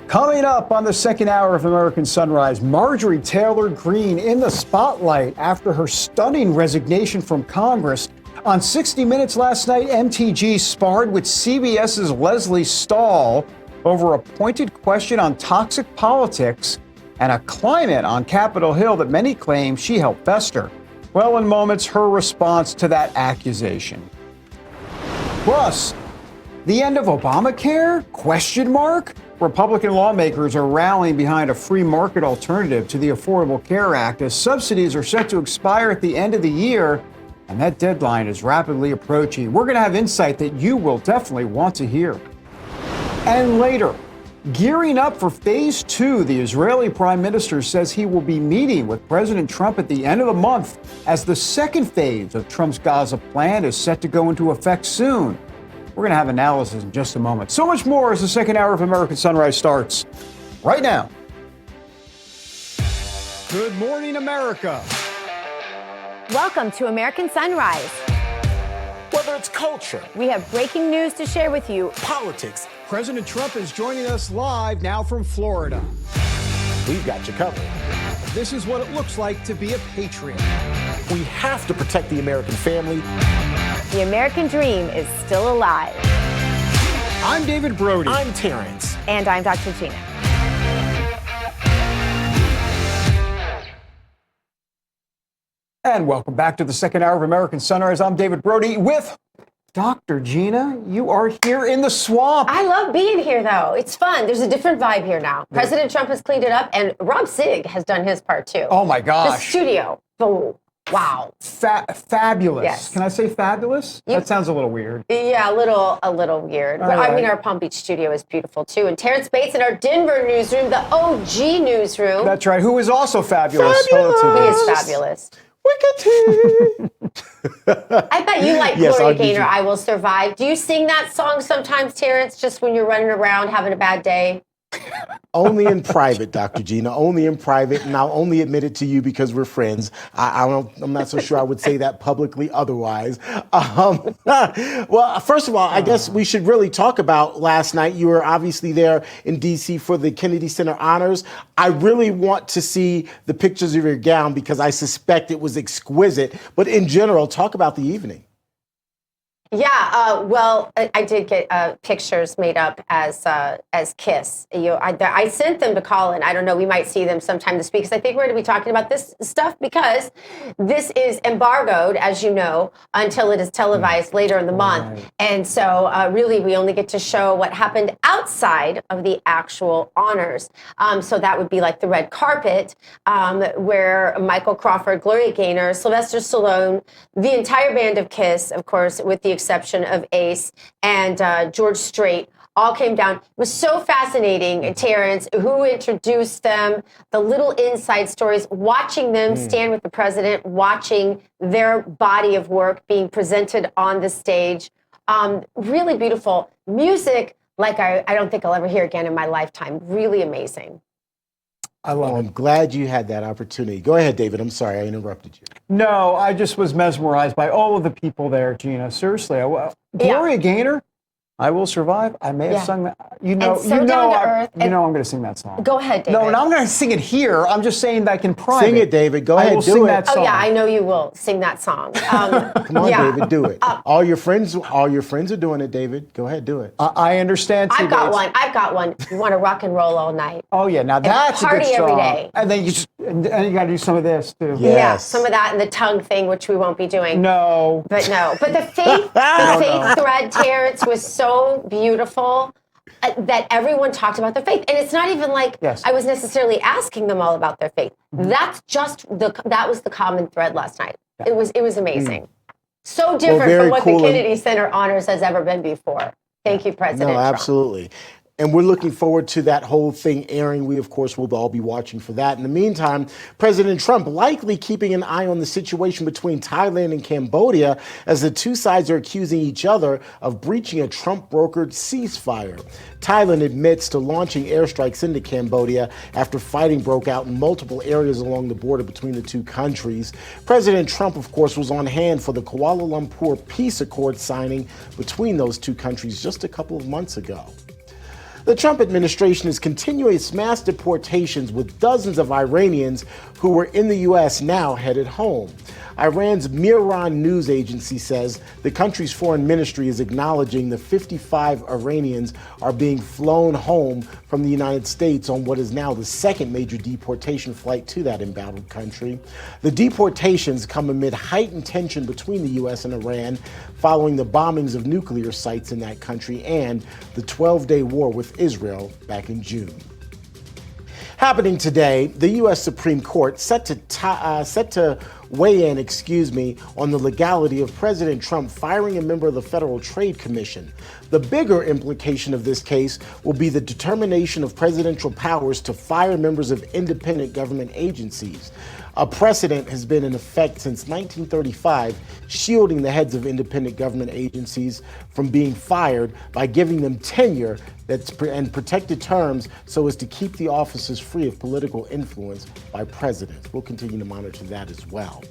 Coming up on the second hour of American Sunrise, Marjorie Taylor Greene in the spotlight after her stunning resignation from Congress. On 60 Minutes last night, MTG sparred with CBS's Lesley Stahl over a pointed question on toxic politics and a climate on Capitol Hill that many claim she helped fester. Well, in moments, her response to that accusation. Plus, the end of Obamacare? Question mark? Republican lawmakers are rallying behind a free market alternative to the Affordable Care Act as subsidies are set to expire at the end of the year, and that deadline is rapidly approaching. We're going to have insight that you will definitely want to hear. And later, gearing up for phase 2, the Israeli prime minister says he will be meeting with President Trump at the end of the month as the second phase of Trump's Gaza plan is set to go into effect soon. We're going to have analysis in just a moment. So much more as the second hour of American Sunrise starts right now. Good morning, America. Welcome to American Sunrise. Whether it's culture, We have breaking news to share with you. politics, President Trump is joining us live now from Florida. we've got you covered. This is what it looks like to be a patriot. We have to protect the American family. The American dream is still alive. I'm David Brody. I'm Terrence. And I'm Dr. Gina. And welcome back to the second hour of American Sunrise. I'm David Brody with Dr. Gina. You are here in the swamp. I love being here, though. It's fun. There's a different vibe here now. President Trump has cleaned it up, and Rob Sig has done his part, too. Oh, my The gosh. studio. Boom. Wow. Fabulous. Yes. Can I say fabulous? That sounds a little weird. Yeah, a little weird. But right. I mean, our Palm Beach studio is beautiful, too. And Terrence Bates in our Denver newsroom, the OG newsroom. That's right. Who is also fabulous. Fabulous. Hello to He you. is fabulous. Wickety. I bet you like Yes, Gloria I'll give Gaynor, you- I Will Survive. Do you sing that song sometimes, Terrence, just when you're running around having a bad day? Only in private, Dr. Gina, only in private, and I'll only admit it to you because we're friends. I'm not so sure I would say that publicly otherwise. Well, first of all, I guess we should really talk about last night. You were obviously there in D.C. for the Kennedy Center honors. I really want to see the pictures of your gown because I suspect it was exquisite. But in general, talk about the evening. Yeah, well, I did get pictures made up as Kiss. I sent them to Colin. I don't know. We might see them sometime this week because I think we're going to be talking about this stuff because this is embargoed, as you know, until it is televised later in the month. Right. And so really we only get to show what happened outside of the actual honors. So that would be like the red carpet where Michael Crawford, Gloria Gaynor, Sylvester Stallone, the entire band of Kiss, of course, with the exception of Ace and George Strait, all came down. It was so fascinating, Terrence, who introduced them, the little inside stories, watching them stand with the president, watching their body of work being presented on the stage. Really beautiful. Music like I don't think I'll ever hear again in my lifetime. Really amazing. I love it. I'm glad you had that opportunity. Go ahead, David. I'm sorry I interrupted you. No, I just was mesmerized by all of the people there, Gina. Seriously. Gloria Gaynor, I Will Survive. I may have sung that. You know, And So Down to Earth. I'm going to sing that song. Go ahead, David. No, I'm going to sing it here. I'm just saying that in private. Sing it, David. Go I ahead, will do sing it. that song. Oh yeah, I know you will sing that song. Come on, David, do it. All your friends are doing it, David. Go ahead, do it. I understand. I've got one. You want to rock and roll all night. Oh yeah, now that's a good party song. every day. And then you got to do some of this too. Yeah. Yeah, Yes. some of that and the tongue thing, which we won't be doing. No. But the faith, thread, Terrence, was so beautiful that everyone talked about their faith. And it's not even like I was necessarily asking them all about their faith. That's just that was the common thread last night. It was amazing. So different very from what cool the Kennedy Center honors has ever been before. Thank you, President No, Trump. absolutely. And we're looking forward to that whole thing airing. We, of course, will all be watching for that. In the meantime, President Trump likely keeping an eye on the situation between Thailand and Cambodia as the two sides are accusing each other of breaching a Trump-brokered ceasefire. Thailand admits to launching airstrikes into Cambodia after fighting broke out in multiple areas along the border between the two countries. President Trump, of course, was on hand for the Kuala Lumpur peace accord signing between those two countries just a couple of months ago. The Trump administration is continuing its mass deportations with dozens of Iranians who were in the U.S. now headed home. Iran's Mehran news agency says the country's foreign ministry is acknowledging the 55 Iranians are being flown home from the United States on what is now the second major deportation flight to that embattled country. The deportations come amid heightened tension between the U.S. and Iran following the bombings of nuclear sites in that country and the 12-day war with Israel back in June. Happening today, the U.S. Supreme Court set to weigh in, on the legality of President Trump firing a member of the Federal Trade Commission. The bigger implication of this case will be the determination of presidential powers to fire members of independent government agencies. A precedent has been in effect since 1935, shielding the heads of independent government agencies from being fired by giving them tenure and protected terms so as to keep the offices free of political influence by presidents. We'll continue to monitor that as well.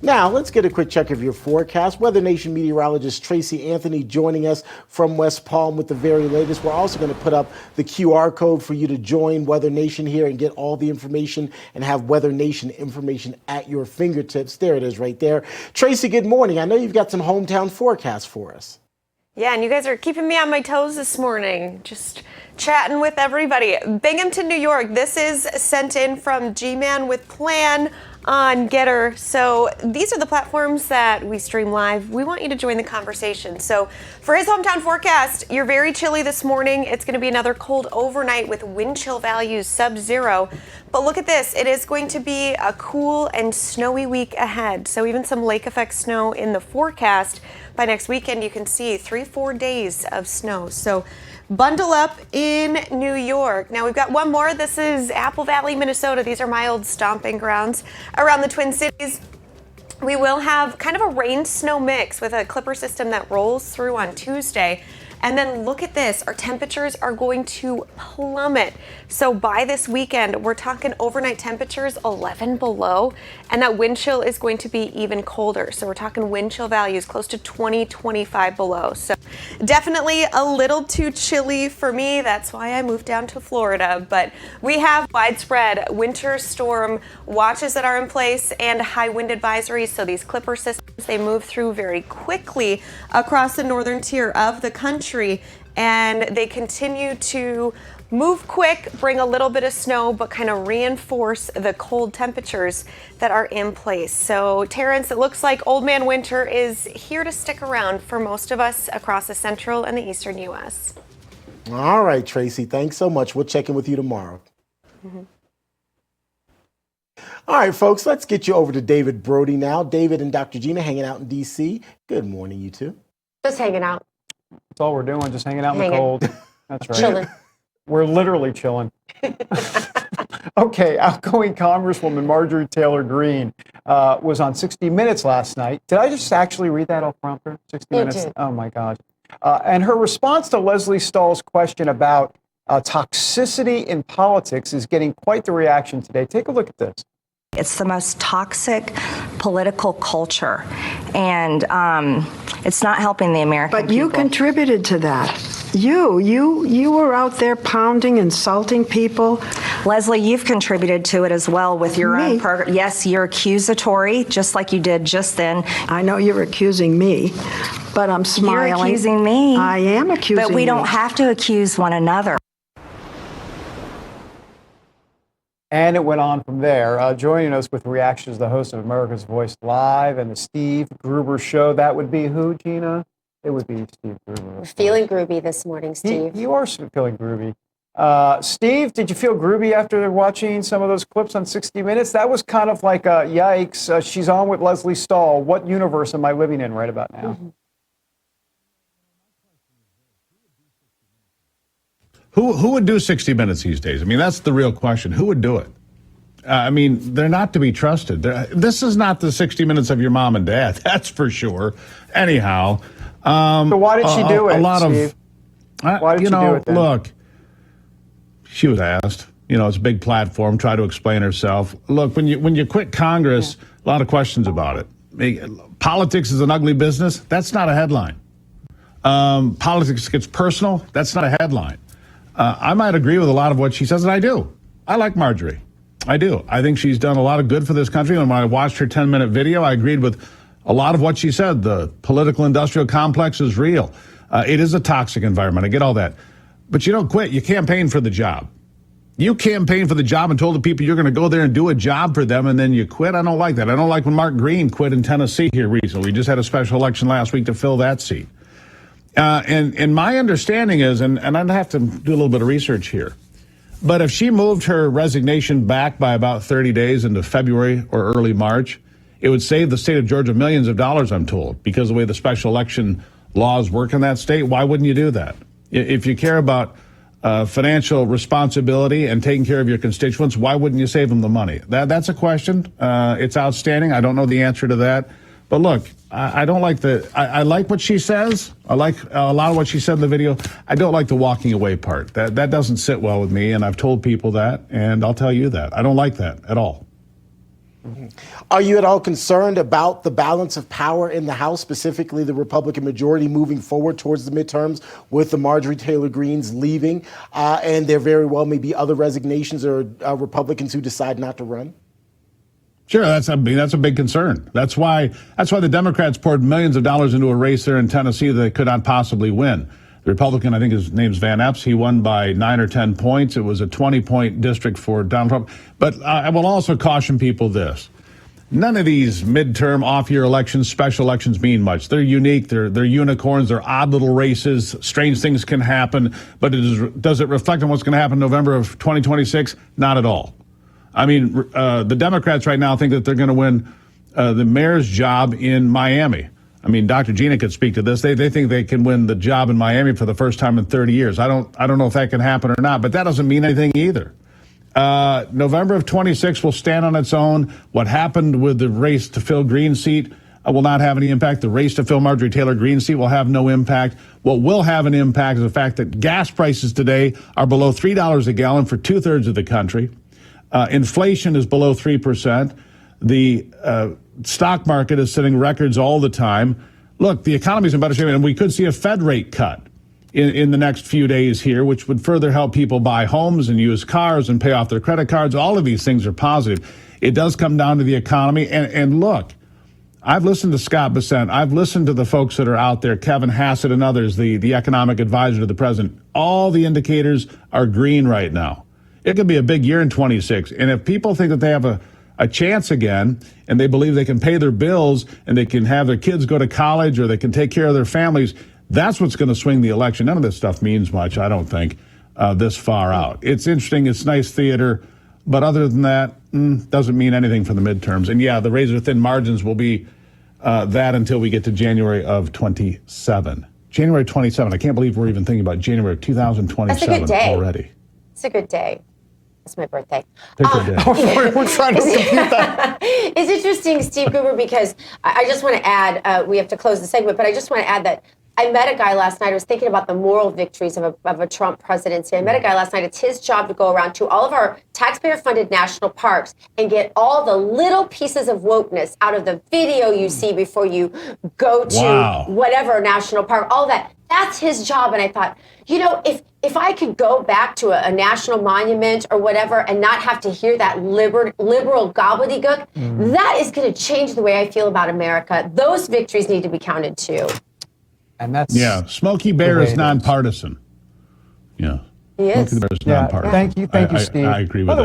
Now, let's get a quick check of your forecast. WeatherNation meteorologist Tracy Anthony joining us from West Palm with the very latest. We're also going to put up the QR code for you to join WeatherNation here and get all the information and have WeatherNation information at your fingertips. There it is right there. Tracy, good morning. I know you've got some hometown forecasts for us. Yeah, and you guys are keeping me on my toes this morning, just chatting with everybody. Binghamton, New York. This is sent in from G-Man with Plan on Getter. So these are the platforms that we stream live. We want you to join the conversation. So for his hometown forecast, you're very chilly this morning. It's going to be another cold overnight with wind chill values sub-zero. But look at this. It is going to be a cool and snowy week ahead. So even some lake effect snow in the forecast. By next weekend, you can see 3-4 days of snow. So bundle up in New York. Now we've got one more. This is Apple Valley, Minnesota. These are my old stomping grounds around the Twin Cities. We will have kind of a rain-snow mix with a clipper system that rolls through on Tuesday. And then look at this, our temperatures are going to plummet. So by this weekend, we're talking overnight temperatures 11 below, and that wind chill is going to be even colder. So we're talking wind chill values close to 20, 25 below. So definitely a little too chilly for me. That's why I moved down to Florida. But we have widespread winter storm watches that are in place and high wind advisories. So these clipper systems, they move through very quickly across the northern tier of the country. And they continue to move quick, bring a little bit of snow, but kind of reinforce the cold temperatures that are in place. So, Terrence, it looks like Old Man Winter is here to stick around for most of us across the central and the eastern U.S. All right, Tracy, thanks so much. We'll check in with you tomorrow. Mm-hmm. All right, folks, let's get you over to David Brody now. David and Dr. Gina hanging out in D.C. Good morning, you two. Just hanging out. That's all we're doing, just hanging out in the cold. That's right. Chilling. We're literally chilling. Okay, outgoing Congresswoman Marjorie Taylor Greene was on 60 Minutes last night. Did I just actually read that off prompter? 60 Minutes? Did. Oh, my God. And her response to Lesley Stahl's question about toxicity in politics is getting quite the reaction today. Take a look at this. It's the most toxic political culture, and it's not helping the American people. But you contributed to that. You were out there pounding, insulting people. Lesley, you've contributed to it as well with your own program. Yes, you're accusatory, just like you did just then. I know you're accusing me, but I'm smiling. You're accusing me. I am accusing But we you. don't have to accuse one another. And it went on from there. Joining us with reactions, the host of America's Voice Live and the Steve Gruber Show. That would be who, Gina? It would be Steve Gruber. We're feeling groovy this morning, Steve. You are feeling groovy. Steve, did you feel groovy after watching some of those clips on 60 Minutes? That was kind of like a yikes. She's on with Lesley Stahl. What universe am I living in right about now? Mm-hmm. Who would do 60 Minutes these days? I mean, that's the real question. Who would do it? I mean, they're not to be trusted. This is not the 60 Minutes of your mom and dad, that's for sure. Anyhow. So why did she do it, A lot Steve? Why did she do it then? Look, she was asked. It's a big platform, try to explain herself. Look, when you quit Congress, a lot of questions about it. Politics is an ugly business. That's not a headline. Politics gets personal. That's not a headline. I might agree with a lot of what she says, and I do. I like Marjorie. I do. I think she's done a lot of good for this country. And when I watched her 10-minute video, I agreed with a lot of what she said. The political industrial complex is real. It is a toxic environment. I get all that. But you don't quit. You campaign for the job. You campaigned for the job and told the people you're going to go there and do a job for them, and then you quit. I don't like that. I don't like when Mark Green quit in Tennessee here recently. We just had a special election last week to fill that seat. And my understanding is, and I'd have to do a little bit of research here, but if she moved her resignation back by about 30 days into February or early March, it would save the state of Georgia millions of dollars, I'm told, because of the way the special election laws work in that state. Why wouldn't you do that? If you care about financial responsibility and taking care of your constituents, why wouldn't you save them the money? That's a question. It's outstanding. I don't know the answer to that. But look, I don't like I like what she says. I like a lot of what she said in the video. I don't like the walking away part. That doesn't sit well with me, and I've told people that, and I'll tell you that. I don't like that at all. Are you at all concerned about the balance of power in the House, specifically the Republican majority moving forward towards the midterms with the Marjorie Taylor Greenes leaving, and there very well may be other resignations or Republicans who decide not to run? Sure, that's a big concern. That's why the Democrats poured millions of dollars into a race there in Tennessee that they could not possibly win. The Republican, I think his name's Van Epps, he won by 9 or 10 points. It was a 20-point district for Donald Trump. But I will also caution people this. None of these midterm, off-year elections, special elections mean much. They're unique. They're unicorns. They're odd little races. Strange things can happen. But does it reflect on what's going to happen in November of 2026? Not at all. I mean, the Democrats right now think that they're going to win the mayor's job in Miami. I mean, Dr. Gina could speak to this. They think they can win the job in Miami for the first time in 30 years. I don't know if that can happen or not, but that doesn't mean anything either. November of 26 will stand on its own. What happened with the race to fill Greene's seat will not have any impact. The race to fill Marjorie Taylor Greene's seat will have no impact. What will have an impact is the fact that gas prices today are below $3 a gallon for 2/3 of the country. Inflation is below 3%. The stock market is setting records all the time. Look, the economy's in better shape, and we could see a Fed rate cut in the next few days here, which would further help people buy homes and use cars and pay off their credit cards. All of these things are positive. It does come down to the economy. And look, I've listened to Scott Bessent. I've listened to the folks that are out there, Kevin Hassett and others, the economic advisor to the president. All the indicators are green right now. It could be a big year in 26. And if people think that they have a chance again, and they believe they can pay their bills and they can have their kids go to college or they can take care of their families, that's what's going to swing the election. None of this stuff means much, I don't think, this far out. It's interesting. It's nice theater. But other than that, doesn't mean anything for the midterms. And yeah, the razor-thin margins will be that until we get to January of 27. January 27. I can't believe we're even thinking about January of 2027 already. It's a good day. It's my birthday. Pick a day. We're trying to compute that. It's interesting, Steve Gruber, because I just want to add, we have to close the segment, but I just want to add that I met a guy last night. I was thinking about the moral victories of a Trump presidency. I met a guy last night. It's his job to go around to all of our taxpayer-funded national parks and get all the little pieces of wokeness out of the video you see before you go to whatever national park, all that. That's his job. And I thought, if I could go back to a national monument or whatever and not have to hear that liberal gobbledygook, that is going to change the way I feel about America. Those victories need to be counted too. And that's Smokey Bear is nonpartisan. Yeah. He is. Smokey Bear is nonpartisan. Thank you, Steve. I agree with that. By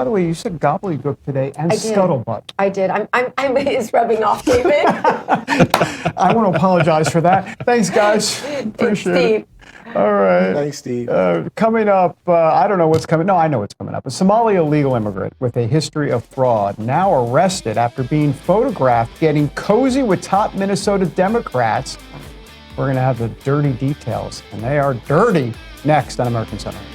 the way, you said gobbledygook today and scuttlebutt. I did. It's rubbing off, David. I want to apologize for that. Thanks, guys. Appreciate it. All right. Thanks, Steve. Coming up, I don't know what's coming. No, I know what's coming up. A Somali illegal immigrant with a history of fraud now arrested after being photographed getting cozy with top Minnesota Democrats We're going to have the dirty details, and they are dirty, next on American Sunrise.